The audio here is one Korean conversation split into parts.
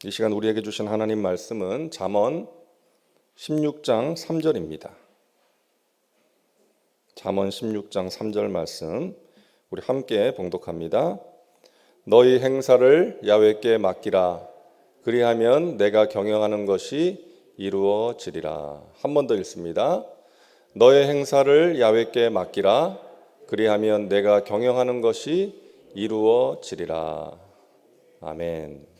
이 시간 우리에게 주신 하나님 말씀은 잠언 16장 3절입니다. 잠언 16장 3절 말씀 우리 함께 봉독합니다. 너희 행사를 야훼께 맡기라. 그리하면 내가 경영하는 것이 이루어지리라. 한 번 더 읽습니다. 너의 행사를 야훼께 맡기라. 그리하면 내가 경영하는 것이 이루어지리라. 아멘.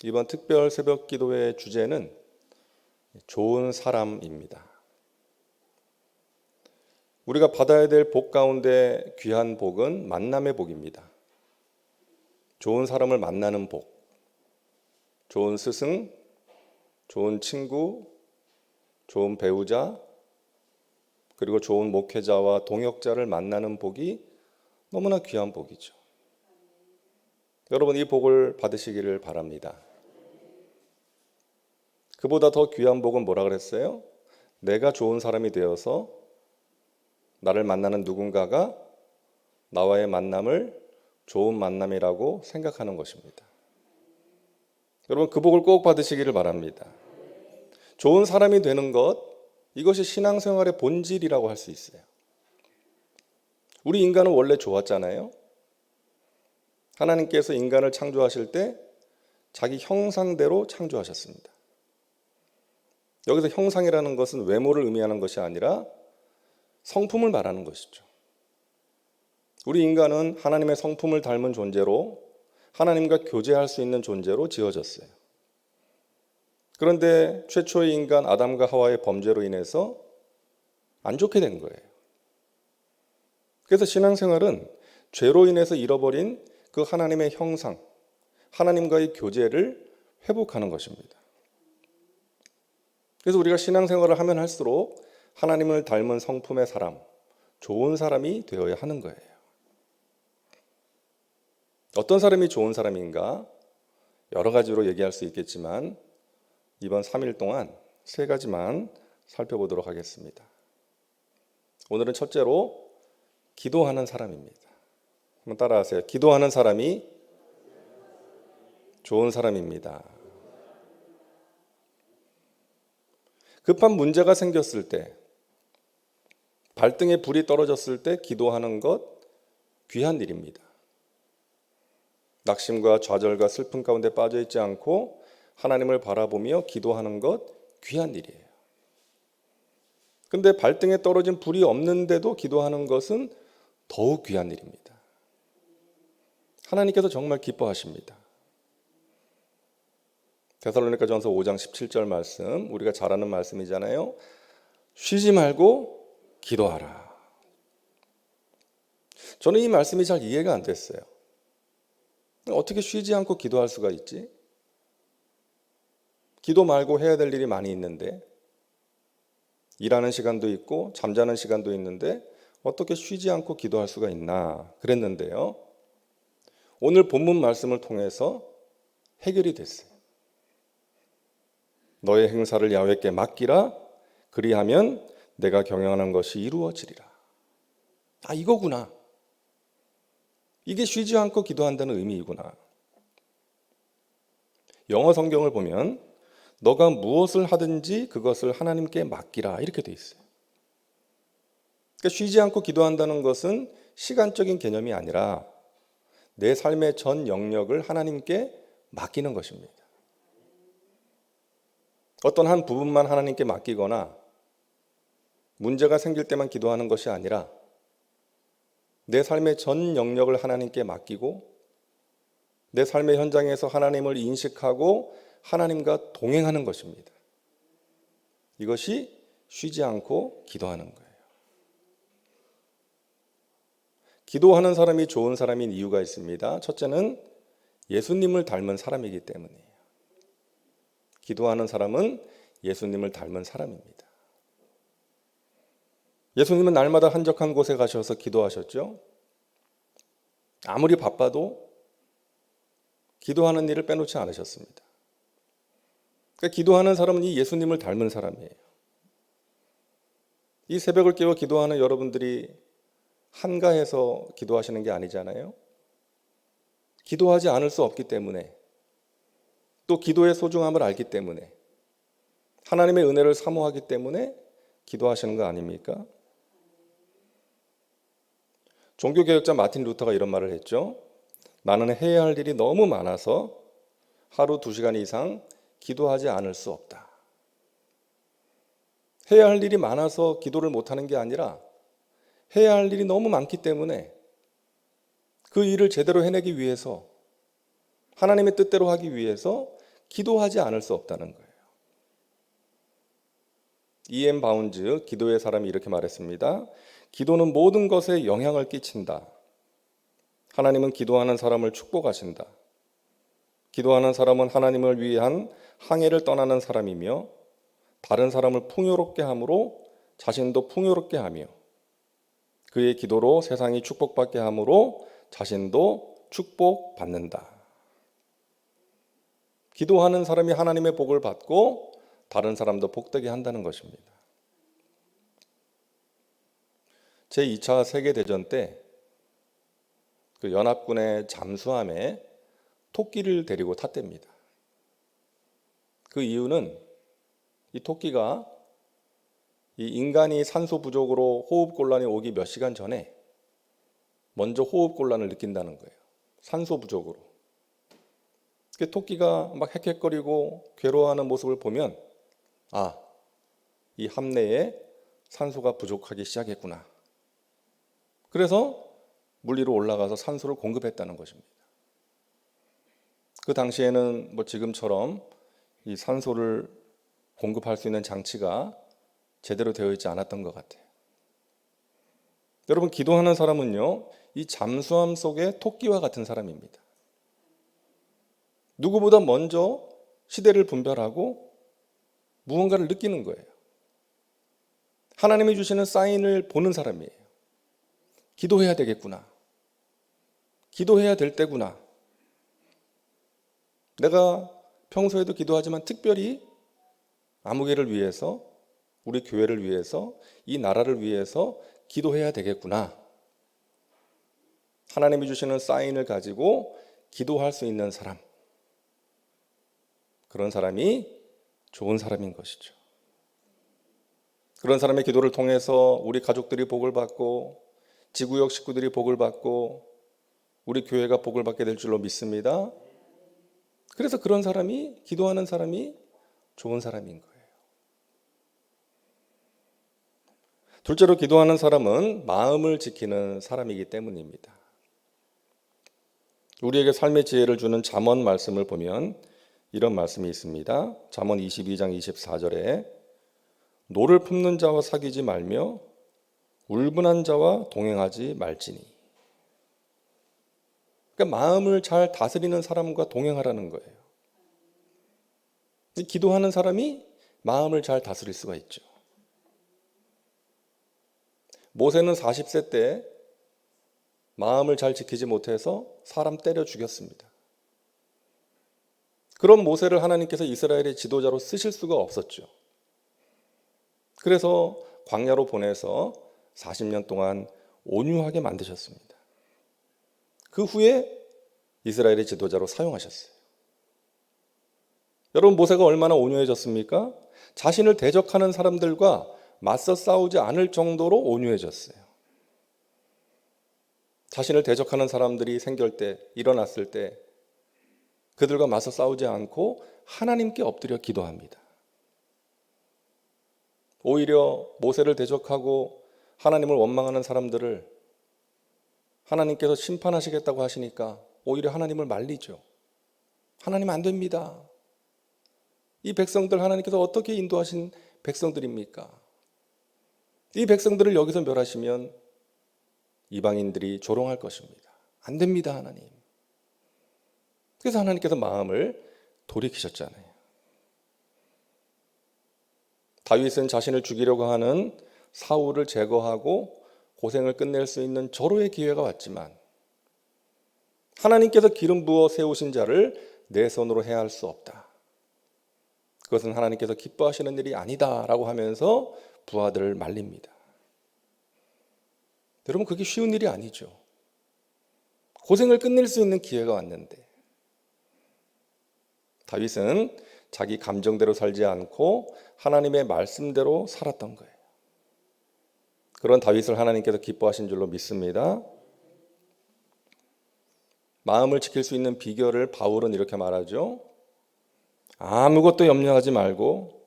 이번 특별 새벽 기도의 주제는 좋은 사람입니다. 우리가 받아야 될 복 가운데 귀한 복은 만남의 복입니다. 좋은 사람을 만나는 복, 좋은 스승, 좋은 친구, 좋은 배우자, 그리고 좋은 목회자와 동역자를 만나는 복이 너무나 귀한 복이죠. 여러분, 이 복을 받으시기를 바랍니다. 그보다 더 귀한 복은 뭐라 그랬어요? 내가 좋은 사람이 되어서 나를 만나는 누군가가 나와의 만남을 좋은 만남이라고 생각하는 것입니다. 여러분, 그 복을 꼭 받으시기를 바랍니다. 좋은 사람이 되는 것, 이것이 신앙생활의 본질이라고 할 수 있어요. 우리 인간은 원래 좋았잖아요. 하나님께서 인간을 창조하실 때 자기 형상대로 창조하셨습니다. 여기서 형상이라는 것은 외모를 의미하는 것이 아니라 성품을 말하는 것이죠. 우리 인간은 하나님의 성품을 닮은 존재로 하나님과 교제할 수 있는 존재로 지어졌어요. 그런데 최초의 인간 아담과 하와의 범죄로 인해서 안 좋게 된 거예요. 그래서 신앙생활은 죄로 인해서 잃어버린 그 하나님의 형상, 하나님과의 교제를 회복하는 것입니다. 그래서 우리가 신앙생활을 하면 할수록 하나님을 닮은 성품의 사람, 좋은 사람이 되어야 하는 거예요. 어떤 사람이 좋은 사람인가? 여러 가지로 얘기할 수 있겠지만 이번 3일 동안 3가지만 살펴보도록 하겠습니다. 오늘은 첫째로 기도하는 사람입니다. 한번 따라하세요. 기도하는 사람이 좋은 사람입니다. 급한 문제가 생겼을 때, 발등에 불이 떨어졌을 때 기도하는 것 귀한 일입니다. 낙심과 좌절과 슬픔 가운데 빠져 있지 않고 하나님을 바라보며 기도하는 것 귀한 일이에요. 그런데 발등에 떨어진 불이 없는데도 기도하는 것은 더욱 귀한 일입니다. 하나님께서 정말 기뻐하십니다. 데살로니가전서 5장 17절 말씀, 우리가 잘 아는 말씀이잖아요. 쉬지 말고 기도하라. 저는 이 말씀이 잘 이해가 안 됐어요. 어떻게 쉬지 않고 기도할 수가 있지? 기도 말고 해야 될 일이 많이 있는데, 일하는 시간도 있고 잠자는 시간도 있는데 어떻게 쉬지 않고 기도할 수가 있나 그랬는데요. 오늘 본문 말씀을 통해서 해결이 됐어요. 너의 행사를 야훼께 맡기라. 그리하면 내가 경영하는 것이 이루어지리라. 아, 이거구나. 이게 쉬지 않고 기도한다는 의미이구나. 영어 성경을 보면 너가 무엇을 하든지 그것을 하나님께 맡기라 이렇게 돼 있어요. 그러니까 쉬지 않고 기도한다는 것은 시간적인 개념이 아니라 내 삶의 전 영역을 하나님께 맡기는 것입니다. 어떤 한 부분만 하나님께 맡기거나 문제가 생길 때만 기도하는 것이 아니라 내 삶의 전 영역을 하나님께 맡기고 내 삶의 현장에서 하나님을 인식하고 하나님과 동행하는 것입니다. 이것이 쉬지 않고 기도하는 거예요. 기도하는 사람이 좋은 사람인 이유가 있습니다. 첫째는 예수님을 닮은 사람이기 때문이에요. 기도하는 사람은 예수님을 닮은 사람입니다. 예수님은 날마다 한적한 곳에 가셔서 기도하셨죠. 아무리 바빠도 기도하는 일을 빼놓지 않으셨습니다. 그러니까 기도하는 사람은 이 예수님을 닮은 사람이에요. 이 새벽을 깨워 기도하는 여러분들이 한가해서 기도하시는 게 아니잖아요. 기도하지 않을 수 없기 때문에 또 기도의 소중함을 알기 때문에, 하나님의 은혜를 사모하기 때문에 기도하시는 거 아닙니까? 종교개혁자 마틴 루터가 이런 말을 했죠. 나는 해야 할 일이 너무 많아서 하루 2시간 이상 기도하지 않을 수 없다. 해야 할 일이 많아서 기도를 못하는 게 아니라 해야 할 일이 너무 많기 때문에 그 일을 제대로 해내기 위해서, 하나님의 뜻대로 하기 위해서 기도하지 않을 수 없다는 거예요. E.M. 바운즈, 기도의 사람이 이렇게 말했습니다. 기도는 모든 것에 영향을 끼친다. 하나님은 기도하는 사람을 축복하신다. 기도하는 사람은 하나님을 위한 항해를 떠나는 사람이며 다른 사람을 풍요롭게 함으로 자신도 풍요롭게 하며 그의 기도로 세상이 축복받게 함으로 자신도 축복받는다. 기도하는 사람이 하나님의 복을 받고 다른 사람도 복되게 한다는 것입니다. 제2차 세계대전 때 그 연합군의 잠수함에 토끼를 데리고 탔답니다. 그 이유는 이 토끼가 이 인간이 산소 부족으로 호흡곤란이 오기 몇 시간 전에 먼저 호흡곤란을 느낀다는 거예요. 산소 부족으로. 그 토끼가 막 헥헥거리고 괴로워하는 모습을 보면 이 함내에 산소가 부족하기 시작했구나. 그래서 물 위로 올라가서 산소를 공급했다는 것입니다. 그 당시에는 지금처럼 이 산소를 공급할 수 있는 장치가 제대로 되어 있지 않았던 것 같아요. 여러분, 기도하는 사람은요, 이 잠수함 속의 토끼와 같은 사람입니다. 누구보다 먼저 시대를 분별하고 무언가를 느끼는 거예요. 하나님이 주시는 사인을 보는 사람이에요. 기도해야 되겠구나. 기도해야 될 때구나. 내가 평소에도 기도하지만 특별히 아무개를 위해서, 우리 교회를 위해서, 이 나라를 위해서 기도해야 되겠구나. 하나님이 주시는 사인을 가지고 기도할 수 있는 사람, 그런 사람이 좋은 사람인 것이죠. 그런 사람의 기도를 통해서 우리 가족들이 복을 받고 지구역 식구들이 복을 받고 우리 교회가 복을 받게 될 줄로 믿습니다. 그래서 그런 사람이, 기도하는 사람이 좋은 사람인 거예요. 둘째로, 기도하는 사람은 마음을 지키는 사람이기 때문입니다. 우리에게 삶의 지혜를 주는 잠언 말씀을 보면 이런 말씀이 있습니다. 잠언 22장 24절에 노를 품는 자와 사귀지 말며 울분한 자와 동행하지 말지니. 그러니까 마음을 잘 다스리는 사람과 동행하라는 거예요. 기도하는 사람이 마음을 잘 다스릴 수가 있죠. 모세는 40세 때 마음을 잘 지키지 못해서 사람 때려 죽였습니다. 그런 모세를 하나님께서 이스라엘의 지도자로 쓰실 수가 없었죠. 그래서 광야로 보내서 40년 동안 온유하게 만드셨습니다. 그 후에 이스라엘의 지도자로 사용하셨어요. 여러분, 모세가 얼마나 온유해졌습니까? 자신을 대적하는 사람들과 맞서 싸우지 않을 정도로 온유해졌어요. 자신을 대적하는 사람들이 생길 때, 일어났을 때 그들과 맞서 싸우지 않고 하나님께 엎드려 기도합니다. 오히려 모세를 대적하고 하나님을 원망하는 사람들을 하나님께서 심판하시겠다고 하시니까 오히려 하나님을 말리죠. 하나님 안 됩니다. 이 백성들 하나님께서 어떻게 인도하신 백성들입니까? 이 백성들을 여기서 멸하시면 이방인들이 조롱할 것입니다. 안 됩니다, 하나님. 그래서 하나님께서 마음을 돌이키셨잖아요. 다윗은 자신을 죽이려고 하는 사울을 제거하고 고생을 끝낼 수 있는 절호의 기회가 왔지만 하나님께서 기름 부어 세우신 자를 내 손으로 해할 수 없다. 그것은 하나님께서 기뻐하시는 일이 아니다라고 하면서 부하들을 말립니다. 여러분, 그게 쉬운 일이 아니죠. 고생을 끝낼 수 있는 기회가 왔는데 다윗은 자기 감정대로 살지 않고 하나님의 말씀대로 살았던 거예요. 그런 다윗을 하나님께서 기뻐하신 줄로 믿습니다. 마음을 지킬 수 있는 비결을 바울은 이렇게 말하죠. 아무것도 염려하지 말고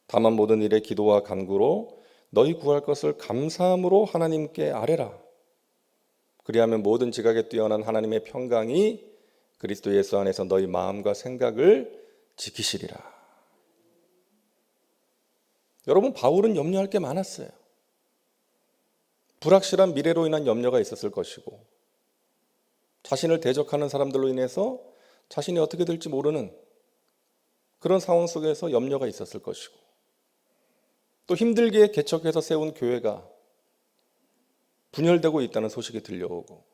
다만 모든 일에 기도와 간구로 너희 구할 것을 감사함으로 하나님께 아뢰라. 그리하면 모든 지각에 뛰어난 하나님의 평강이 그리스도 예수 안에서 너희 마음과 생각을 지키시리라. 여러분, 바울은 염려할 게 많았어요. 불확실한 미래로 인한 염려가 있었을 것이고, 자신을 대적하는 사람들로 인해서 자신이 어떻게 될지 모르는 그런 상황 속에서 염려가 있었을 것이고, 또 힘들게 개척해서 세운 교회가 분열되고 있다는 소식이 들려오고,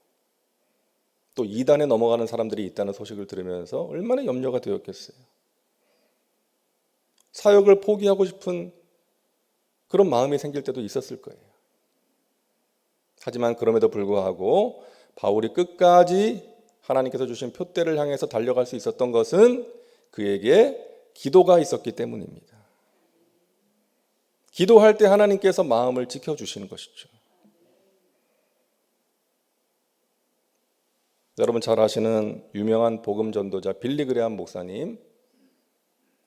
또 이단에 넘어가는 사람들이 있다는 소식을 들으면서 얼마나 염려가 되었겠어요. 사역을 포기하고 싶은 그런 마음이 생길 때도 있었을 거예요. 하지만 그럼에도 불구하고 바울이 끝까지 하나님께서 주신 표대를 향해서 달려갈 수 있었던 것은 그에게 기도가 있었기 때문입니다. 기도할 때 하나님께서 마음을 지켜주시는 것이죠. 여러분 잘 아시는 유명한 복음 전도자 빌리 그레함 목사님,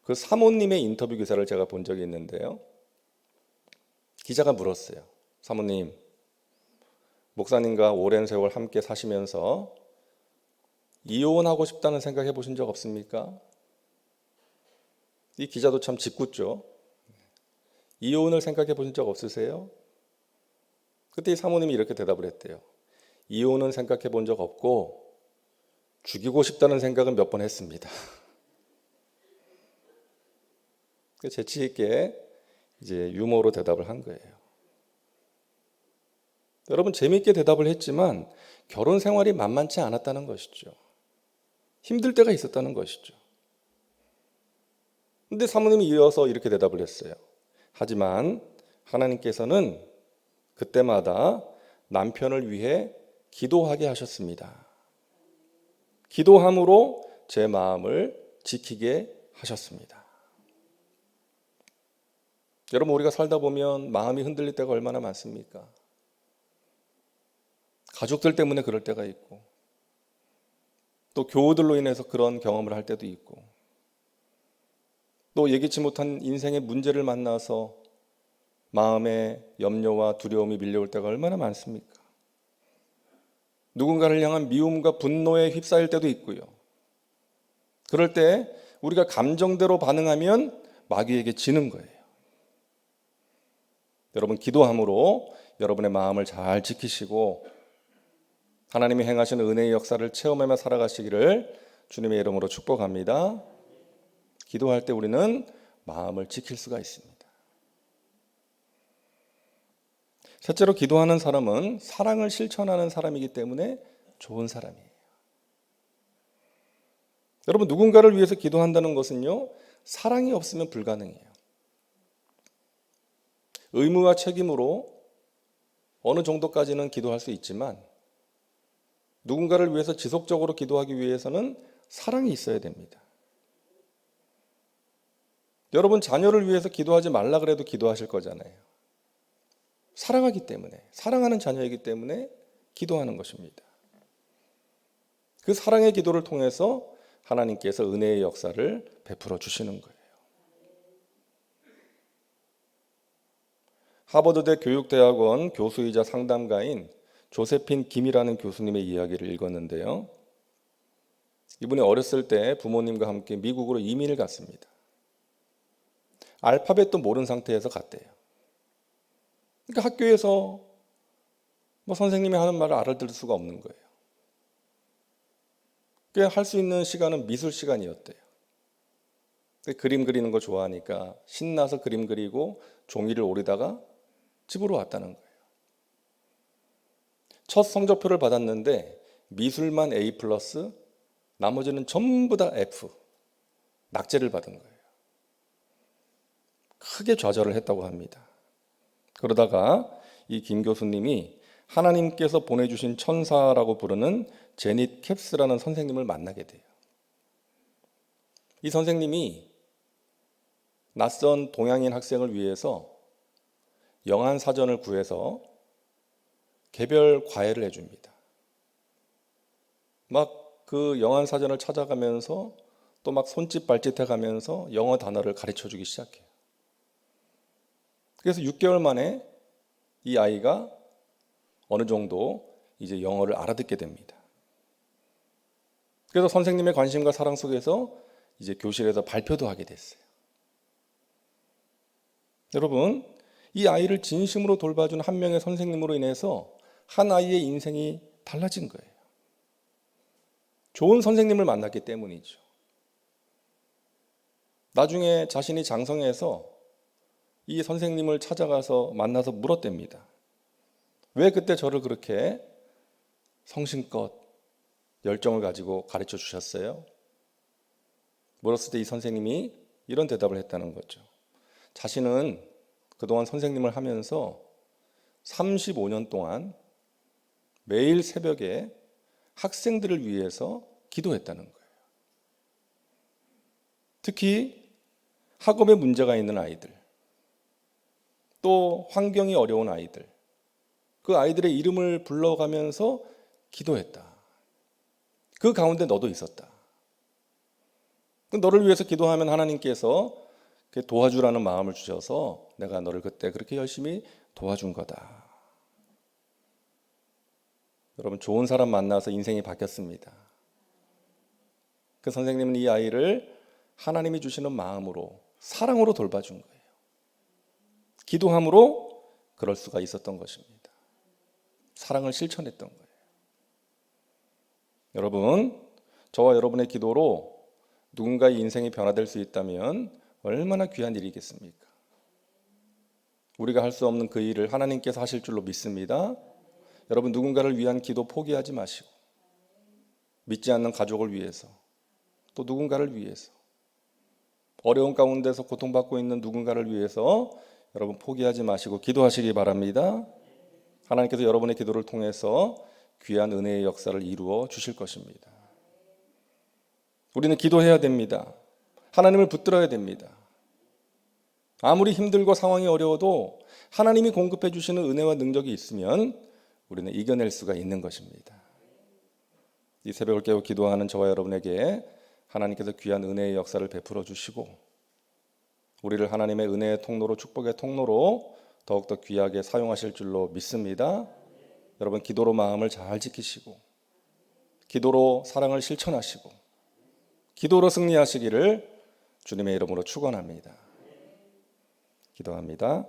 그 사모님의 인터뷰 기사를 제가 본 적이 있는데요. 기자가 물었어요. 사모님, 목사님과 오랜 세월 함께 사시면서 이혼하고 싶다는 생각 해보신 적 없습니까? 이 기자도 참 짓궂죠. 이혼을 생각해 보신 적 없으세요? 그때 이 사모님이 이렇게 대답을 했대요. 이혼은 생각해 본 적 없고 죽이고 싶다는 생각은 몇 번 했습니다. 재치 있게 이제 유머로 대답을 한 거예요. 여러분, 재미있게 대답을 했지만 결혼 생활이 만만치 않았다는 것이죠. 힘들 때가 있었다는 것이죠. 근데 사모님이 이어서 이렇게 대답을 했어요. 하지만 하나님께서는 그때마다 남편을 위해 기도하게 하셨습니다. 기도함으로 제 마음을 지키게 하셨습니다. 여러분, 우리가 살다 보면 마음이 흔들릴 때가 얼마나 많습니까? 가족들 때문에 그럴 때가 있고, 또 교우들로 인해서 그런 경험을 할 때도 있고, 또 예기치 못한 인생의 문제를 만나서 마음에 염려와 두려움이 밀려올 때가 얼마나 많습니까? 누군가를 향한 미움과 분노에 휩싸일 때도 있고요. 그럴 때 우리가 감정대로 반응하면 마귀에게 지는 거예요. 여러분, 기도함으로 여러분의 마음을 잘 지키시고 하나님이 행하시는 은혜의 역사를 체험하며 살아가시기를 주님의 이름으로 축복합니다. 기도할 때 우리는 마음을 지킬 수가 있습니다. 셋째로, 기도하는 사람은 사랑을 실천하는 사람이기 때문에 좋은 사람이에요. 여러분, 누군가를 위해서 기도한다는 것은요, 사랑이 없으면 불가능해요. 의무와 책임으로 어느 정도까지는 기도할 수 있지만 누군가를 위해서 지속적으로 기도하기 위해서는 사랑이 있어야 됩니다. 여러분, 자녀를 위해서 기도하지 말라 그래도 기도하실 거잖아요. 사랑하기 때문에, 사랑하는 자녀이기 때문에 기도하는 것입니다. 그 사랑의 기도를 통해서 하나님께서 은혜의 역사를 베풀어 주시는 거예요. 하버드대 교육대학원 교수이자 상담가인 조세핀 김이라는 교수님의 이야기를 읽었는데요. 이분이 어렸을 때 부모님과 함께 미국으로 이민을 갔습니다. 알파벳도 모르는 상태에서 갔대요. 그러니까 학교에서 선생님이 하는 말을 알아들을 수가 없는 거예요. 그냥 할 수 있는 시간은 미술 시간이었대요. 그림 그리는 거 좋아하니까 신나서 그림 그리고 종이를 오리다가 집으로 왔다는 거예요. 첫 성적표를 받았는데 미술만 A+, 나머지는 전부 다 F, 낙제를 받은 거예요. 크게 좌절을 했다고 합니다. 그러다가 이 김 교수님이 하나님께서 보내주신 천사라고 부르는 제닛 캡스라는 선생님을 만나게 돼요. 이 선생님이 낯선 동양인 학생을 위해서 영한 사전을 구해서 개별 과외를 해줍니다. 막 그 영한 사전을 찾아가면서 또 막 손짓 발짓 해가면서 영어 단어를 가르쳐 주기 시작해요. 그래서 6개월 만에 이 아이가 어느 정도 이제 영어를 알아듣게 됩니다. 그래서 선생님의 관심과 사랑 속에서 이제 교실에서 발표도 하게 됐어요. 여러분, 이 아이를 진심으로 돌봐준 한 명의 선생님으로 인해서 한 아이의 인생이 달라진 거예요. 좋은 선생님을 만났기 때문이죠. 나중에 자신이 장성해서 이 선생님을 찾아가서 만나서 물었답니다. 왜 그때 저를 그렇게 성심껏 열정을 가지고 가르쳐 주셨어요? 물었을 때 이 선생님이 이런 대답을 했다는 거죠. 자신은 그동안 선생님을 하면서 35년 동안 매일 새벽에 학생들을 위해서 기도했다는 거예요. 특히 학업에 문제가 있는 아이들, 또 환경이 어려운 아이들, 그 아이들의 이름을 불러가면서 기도했다. 그 가운데 너도 있었다. 너를 위해서 기도하면 하나님께서 도와주라는 마음을 주셔서 내가 너를 그때 그렇게 열심히 도와준 거다. 여러분, 좋은 사람 만나서 인생이 바뀌었습니다. 그 선생님은 이 아이를 하나님이 주시는 마음으로, 사랑으로 돌봐준 거예요. 기도함으로 그럴 수가 있었던 것입니다. 사랑을 실천했던 거예요. 여러분, 저와 여러분의 기도로 누군가의 인생이 변화될 수 있다면 얼마나 귀한 일이겠습니까? 우리가 할 수 없는 그 일을 하나님께서 하실 줄로 믿습니다. 여러분, 누군가를 위한 기도 포기하지 마시고, 믿지 않는 가족을 위해서, 또 누군가를 위해서, 어려운 가운데서 고통받고 있는 누군가를 위해서 여러분 포기하지 마시고 기도하시기 바랍니다. 하나님께서 여러분의 기도를 통해서 귀한 은혜의 역사를 이루어 주실 것입니다. 우리는 기도해야 됩니다. 하나님을 붙들어야 됩니다. 아무리 힘들고 상황이 어려워도 하나님이 공급해 주시는 은혜와 능력이 있으면 우리는 이겨낼 수가 있는 것입니다. 이 새벽을 깨워 기도하는 저와 여러분에게 하나님께서 귀한 은혜의 역사를 베풀어 주시고 우리를 하나님의 은혜의 통로로, 축복의 통로로 더욱더 귀하게 사용하실 줄로 믿습니다. 여러분, 기도로 마음을 잘 지키시고 기도로 사랑을 실천하시고 기도로 승리하시기를 주님의 이름으로 축원합니다. 기도합니다.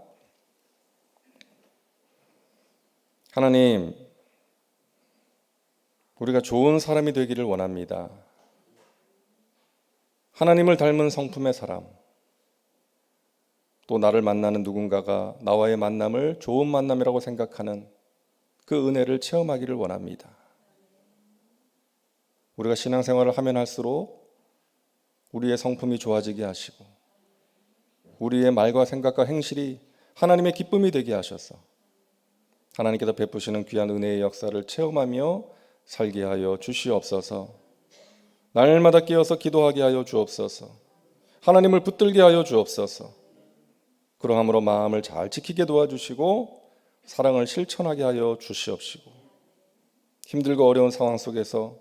하나님, 우리가 좋은 사람이 되기를 원합니다. 하나님을 닮은 성품의 사람, 또 나를 만나는 누군가가 나와의 만남을 좋은 만남이라고 생각하는 그 은혜를 체험하기를 원합니다. 우리가 신앙생활을 하면 할수록 우리의 성품이 좋아지게 하시고 우리의 말과 생각과 행실이 하나님의 기쁨이 되게 하셔서 하나님께서 베푸시는 귀한 은혜의 역사를 체험하며 살게 하여 주시옵소서. 날마다 깨어서 기도하게 하여 주옵소서. 하나님을 붙들게 하여 주옵소서. 그러함으로 마음을 잘 지키게 도와주시고 사랑을 실천하게 하여 주시옵시고 힘들고 어려운 상황 속에서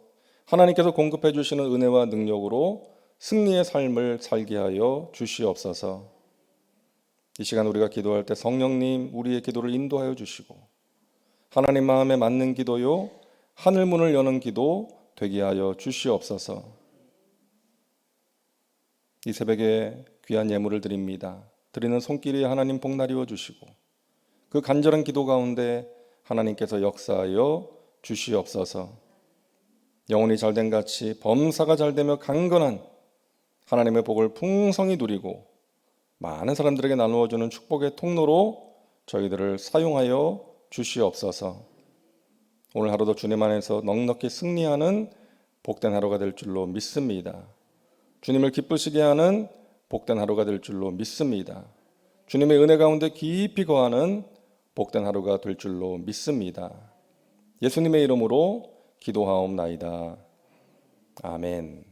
하나님께서 공급해 주시는 은혜와 능력으로 승리의 삶을 살게 하여 주시옵소서. 이 시간 우리가 기도할 때 성령님 우리의 기도를 인도하여 주시고 하나님 마음에 맞는 기도요 하늘 문을 여는 기도 되게 하여 주시옵소서. 이 새벽에 귀한 예물을 드립니다. 드리는 손길이 하나님 복날이어 주시고 그 간절한 기도 가운데 하나님께서 역사하여 주시옵소서. 영혼이 잘된 같이 범사가 잘되며 강건한 하나님의 복을 풍성히 누리고 많은 사람들에게 나누어주는 축복의 통로로 저희들을 사용하여 주시옵소서. 오늘 하루도 주님 안에서 넉넉히 승리하는 복된 하루가 될 줄로 믿습니다. 주님을 기쁘시게 하는 복된 하루가 될 줄로 믿습니다. 주님의 은혜 가운데 깊이 거하는 복된 하루가 될 줄로 믿습니다. 예수님의 이름으로 기도하옵나이다. 아멘.